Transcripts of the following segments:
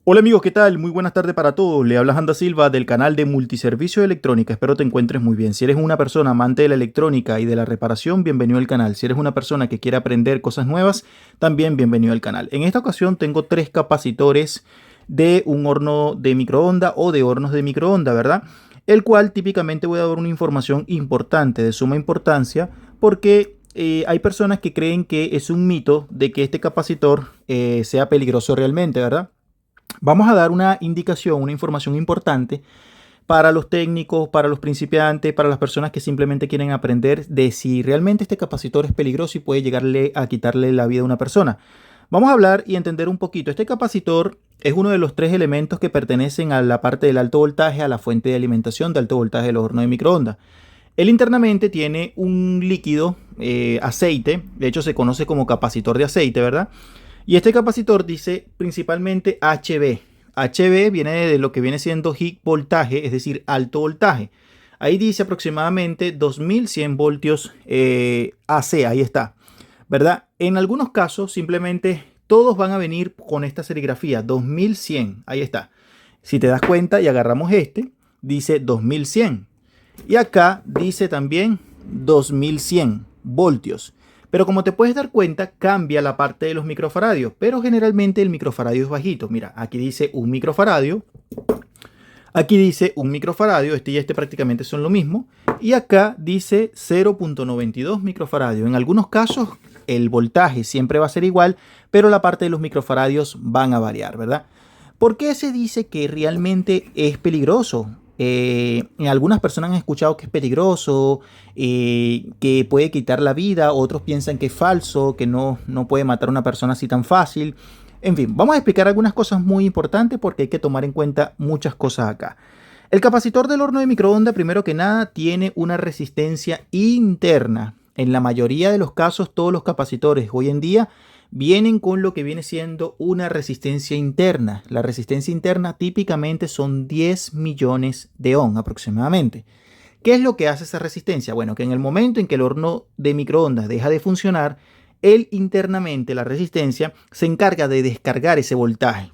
Hola amigos, ¿qué tal? Muy buenas tardes para todos. Le habla Janda Silva del canal de Multiservicio de Electrónica. Espero te encuentres muy bien. Si eres una persona amante de la electrónica y de la reparación, bienvenido al canal. Si eres una persona que quiere aprender cosas nuevas, también bienvenido al canal. En esta ocasión tengo tres capacitores de un horno de microondas o de hornos de microondas, ¿verdad? El cual típicamente voy a dar una información importante, de suma importancia, porque hay personas que creen que es un mito de que este capacitor sea peligroso realmente, ¿verdad? Vamos a dar una indicación, una información importante para los técnicos, para los principiantes, para las personas que simplemente quieren aprender de si realmente este capacitor es peligroso y puede llegarle a quitarle la vida a una persona. Vamos a hablar y entender un poquito. Este capacitor es uno de los tres elementos que pertenecen a la parte del alto voltaje, a la fuente de alimentación de alto voltaje de los hornos de microondas. Él internamente tiene un líquido, aceite, de hecho se conoce como capacitor de aceite, ¿verdad? Y este capacitor dice principalmente HV. HV viene de lo que viene siendo high voltaje, es decir, alto voltaje. Ahí dice aproximadamente 2100 voltios AC, ahí está, ¿verdad? En algunos casos simplemente todos van a venir con esta serigrafía, 2100, ahí está. Si te das cuenta y agarramos este, dice 2100. Y acá dice también 2100 voltios. Pero como te puedes dar cuenta, cambia la parte de los microfaradios. Pero generalmente el microfaradio es bajito. Mira, aquí dice un microfaradio. Aquí dice un microfaradio. Este y este prácticamente son lo mismo. Y acá dice 0.92 microfaradio. En algunos casos el voltaje siempre va a ser igual, pero la parte de los microfaradios van a variar, ¿verdad? ¿Por qué se dice que realmente es peligroso? Algunas personas han escuchado que es peligroso, que puede quitar la vida, otros piensan que es falso, que no puede matar a una persona así tan fácil. En fin, vamos a explicar algunas cosas muy importantes porque hay que tomar en cuenta muchas cosas acá. El capacitor del horno de microondas, primero que nada, tiene una resistencia interna. En la mayoría de los casos, todos los capacitores hoy en día vienen con lo que viene siendo una resistencia interna. La resistencia interna típicamente son 10 millones de ohm aproximadamente. ¿Qué es lo que hace esa resistencia? Bueno, que en el momento en que el horno de microondas deja de funcionar, él internamente, la resistencia, se encarga de descargar ese voltaje.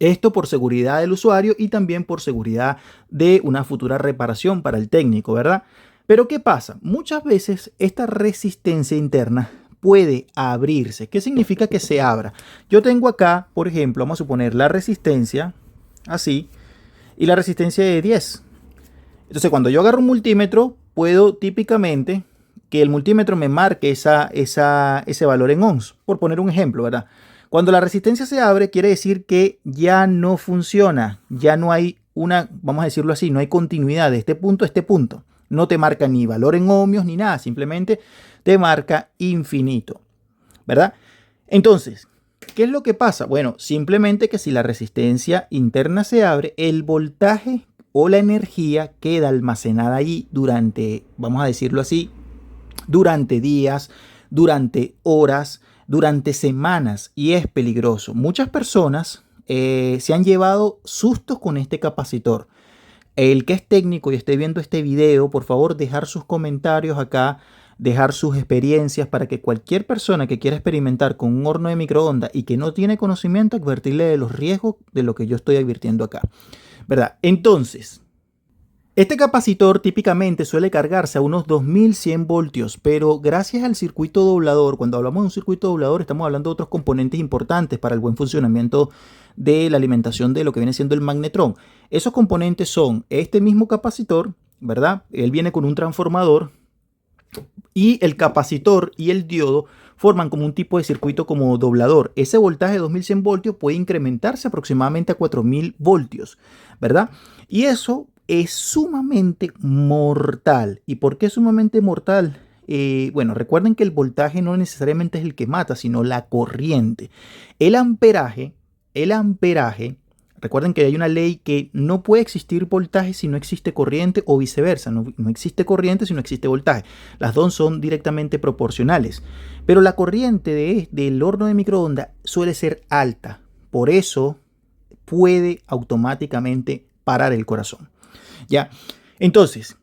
Esto por seguridad del usuario y también por seguridad de una futura reparación para el técnico, ¿verdad? Pero ¿qué pasa? Muchas veces esta resistencia interna puede abrirse. ¿Qué significa que se abra? Yo tengo acá, por ejemplo, vamos a suponer la resistencia, así, y la resistencia de 10. Entonces, cuando yo agarro un multímetro, puedo típicamente que el multímetro me marque ese valor en ohms, por poner un ejemplo, ¿verdad? Cuando la resistencia se abre, quiere decir que ya no funciona, ya no hay una, vamos a decirlo así, no hay continuidad de este punto a este punto. No te marca ni valor en ohmios ni nada, simplemente te marca infinito, ¿verdad? Entonces, ¿qué es lo que pasa? Bueno, simplemente que si la resistencia interna se abre, el voltaje o la energía queda almacenada allí durante, vamos a decirlo así, durante días, durante horas, durante semanas, y es peligroso. Muchas personas se han llevado sustos con este capacitor. El que es técnico y esté viendo este video, por favor, dejar sus comentarios acá, dejar sus experiencias para que cualquier persona que quiera experimentar con un horno de microondas y que no tiene conocimiento, advertirle de los riesgos de lo que yo estoy advirtiendo acá, ¿verdad? Entonces, este capacitor típicamente suele cargarse a unos 2100 voltios, pero gracias al circuito doblador, cuando hablamos de un circuito doblador estamos hablando de otros componentes importantes para el buen funcionamiento de la alimentación de lo que viene siendo el magnetrón. Esos componentes son este mismo capacitor, ¿verdad? Él viene con un transformador y el capacitor y el diodo forman como un tipo de circuito como doblador. Ese voltaje de 2100 voltios puede incrementarse aproximadamente a 4000 voltios, ¿verdad? Y eso es sumamente mortal. ¿Y por qué es sumamente mortal? Bueno, recuerden que el voltaje no necesariamente es el que mata, sino la corriente. El amperaje, recuerden que hay una ley que no puede existir voltaje si no existe corriente o viceversa. No existe corriente si no existe voltaje. Las dos son directamente proporcionales. Pero la corriente del horno de microondas suele ser alta. Por eso puede automáticamente parar el corazón. Ya, entonces,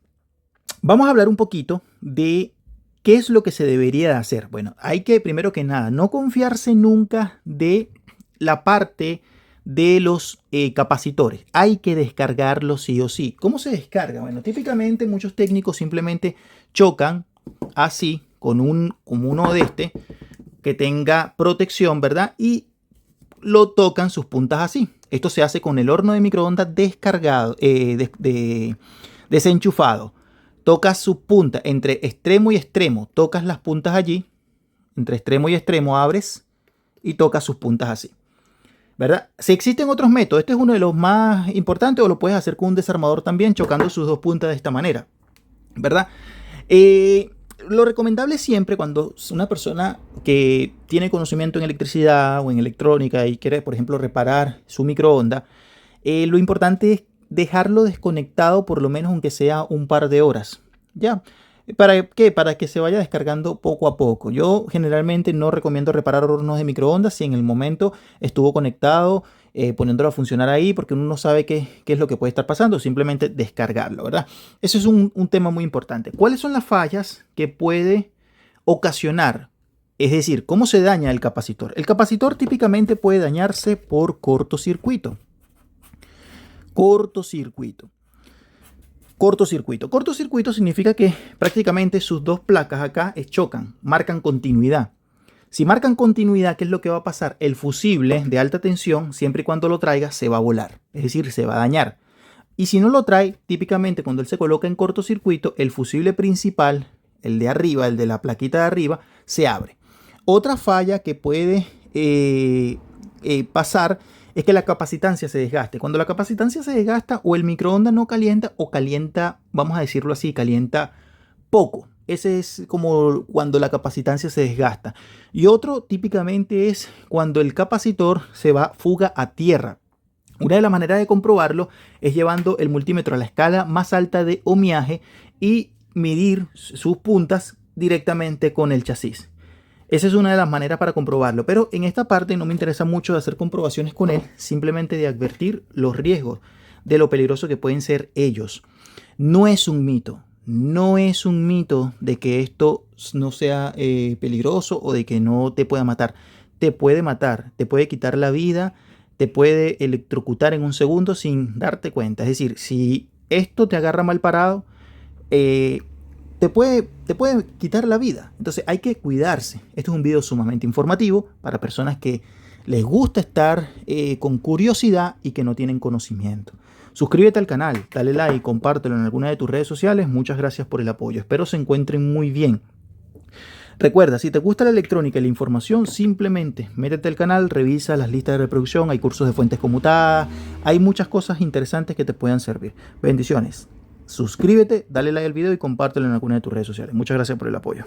vamos a hablar un poquito de qué es lo que se debería de hacer. Bueno, hay que, primero que nada, no confiarse nunca de la parte de los capacitores. Hay que descargarlos sí o sí. ¿Cómo se descarga? Bueno, típicamente muchos técnicos simplemente chocan así con uno de este que tenga protección, ¿verdad? Y lo tocan sus puntas así. Esto se hace con el horno de microondas descargado, desenchufado. Tocas sus puntas entre extremo y extremo. Tocas las puntas allí. Entre extremo y extremo abres y tocas sus puntas así, ¿verdad? Si existen otros métodos, este es uno de los más importantes, o lo puedes hacer con un desarmador también, chocando sus dos puntas de esta manera, ¿verdad? Lo recomendable siempre cuando una persona que tiene conocimiento en electricidad o en electrónica y quiere, por ejemplo, reparar su microondas, lo importante es dejarlo desconectado por lo menos aunque sea un par de horas. ¿Ya? ¿Para qué? Para que se vaya descargando poco a poco. Yo generalmente no recomiendo reparar hornos de microondas si en el momento estuvo conectado, poniéndolo a funcionar ahí, porque uno no sabe qué es lo que puede estar pasando, simplemente descargarlo, ¿verdad? Eso es un tema muy importante. ¿Cuáles son las fallas que puede ocasionar? Es decir, ¿cómo se daña el capacitor? El capacitor típicamente puede dañarse por cortocircuito. Cortocircuito. Cortocircuito. Cortocircuito significa que prácticamente sus dos placas acá chocan, marcan continuidad. Si marcan continuidad, ¿qué es lo que va a pasar? El fusible de alta tensión, siempre y cuando lo traiga, se va a volar, es decir, se va a dañar. Y si no lo trae, típicamente cuando él se coloca en cortocircuito, el fusible principal, el de arriba, el de la plaquita de arriba, se abre. Otra falla que puede pasar es que la capacitancia se desgaste. Cuando la capacitancia se desgasta, o el microondas no calienta o calienta, vamos a decirlo así, calienta poco. Ese es como cuando la capacitancia se desgasta. Y otro típicamente es cuando el capacitor se va fuga a tierra. Una de las maneras de comprobarlo es llevando el multímetro a la escala más alta de ohmiaje y medir sus puntas directamente con el chasis. Esa es una de las maneras para comprobarlo, pero en esta parte no me interesa mucho de hacer comprobaciones con él, simplemente de advertir los riesgos de lo peligroso que pueden ser ellos. No es un mito de que esto no sea peligroso o de que no te pueda matar. Te puede matar, te puede quitar la vida, te puede electrocutar en un segundo sin darte cuenta. Es decir, si esto te agarra mal parado, te puede quitar la vida. Entonces hay que cuidarse. Este es un video sumamente informativo para personas que les gusta estar con curiosidad y que no tienen conocimiento. Suscríbete al canal, dale like, compártelo en alguna de tus redes sociales. Muchas gracias por el apoyo. Espero se encuentren muy bien. Recuerda, si te gusta la electrónica y la información, simplemente métete al canal, revisa las listas de reproducción, hay cursos de fuentes conmutadas, hay muchas cosas interesantes que te puedan servir. Bendiciones. Suscríbete, dale like al video y compártelo en alguna de tus redes sociales. Muchas gracias por el apoyo.